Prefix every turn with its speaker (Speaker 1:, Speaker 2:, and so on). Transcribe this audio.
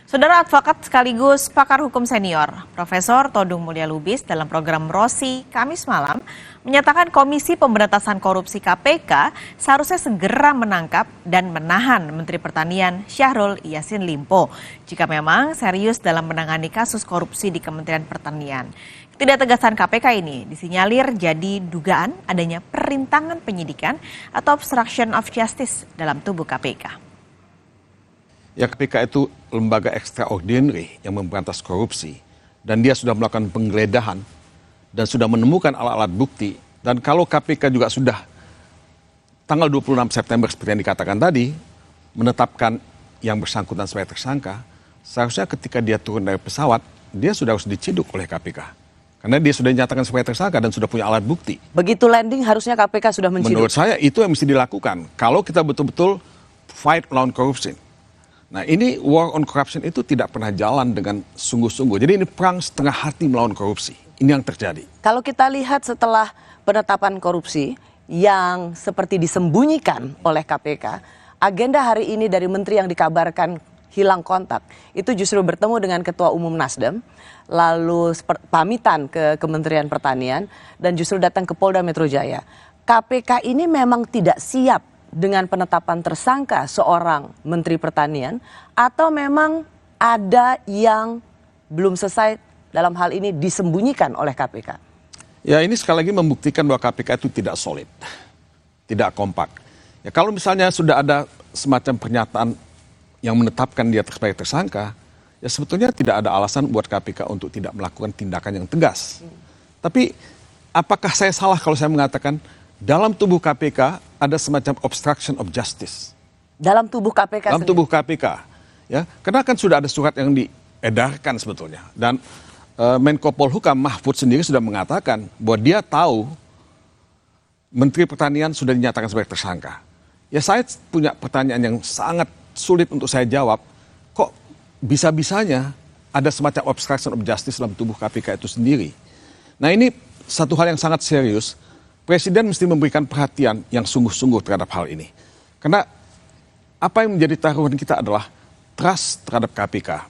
Speaker 1: Saudara advokat sekaligus pakar hukum senior, Profesor Todung Mulya Lubis dalam program Rosi Kamis malam menyatakan Komisi Pemberantasan Korupsi KPK seharusnya segera menangkap dan menahan Menteri Pertanian Syahrul Yassin Limpo jika memang serius dalam menangani kasus korupsi di Kementerian Pertanian. Ketidaktegasan KPK ini disinyalir jadi dugaan adanya perintangan penyidikan atau obstruction of justice dalam tubuh KPK.
Speaker 2: Ya, KPK itu lembaga extraordinary yang memberantas korupsi dan dia sudah melakukan penggeledahan dan sudah menemukan alat-alat bukti. Dan kalau KPK juga sudah tanggal 26 September seperti yang dikatakan tadi menetapkan yang bersangkutan sebagai tersangka, seharusnya ketika dia turun dari pesawat dia sudah harus diciduk oleh KPK karena dia sudah dinyatakan sebagai tersangka dan sudah punya alat bukti.
Speaker 3: Begitu landing harusnya KPK sudah menciduk.
Speaker 2: Menurut saya itu yang mesti dilakukan kalau kita betul-betul fight lawan korupsi. Nah, ini war on corruption itu tidak pernah jalan dengan sungguh-sungguh. Jadi ini perang setengah hati melawan korupsi. Ini yang terjadi.
Speaker 3: Kalau kita lihat setelah penetapan korupsi yang seperti disembunyikan oleh KPK, agenda hari ini dari menteri yang dikabarkan hilang kontak, itu justru bertemu dengan Ketua Umum Nasdem, lalu pamitan ke Kementerian Pertanian, dan justru datang ke Polda Metro Jaya. KPK ini memang tidak siap dengan penetapan tersangka seorang Menteri Pertanian atau memang ada yang belum selesai dalam hal ini disembunyikan oleh KPK?
Speaker 2: Ya, ini sekali lagi membuktikan bahwa KPK itu tidak solid, tidak kompak. Ya, kalau misalnya sudah ada semacam pernyataan yang menetapkan dia sebagai tersangka, ya sebetulnya tidak ada alasan buat KPK untuk tidak melakukan tindakan yang tegas. Tapi apakah saya salah kalau saya mengatakan dalam tubuh KPK ada semacam obstruction of justice.
Speaker 3: Dalam tubuh KPK
Speaker 2: Dalam tubuh KPK. Ya, karena kan sudah ada surat yang diedarkan sebetulnya. Dan Menko Polhukam Mahfud sendiri sudah mengatakan bahwa dia tahu Menteri Pertanian sudah dinyatakan sebagai tersangka. Ya, saya punya pertanyaan yang sangat sulit untuk saya jawab. Kok bisa-bisanya ada semacam obstruction of justice dalam tubuh KPK itu sendiri? Nah, ini satu hal yang sangat serius. Presiden mesti memberikan perhatian yang sungguh-sungguh terhadap hal ini. Karena apa yang menjadi taruhan kita adalah trust terhadap KPK.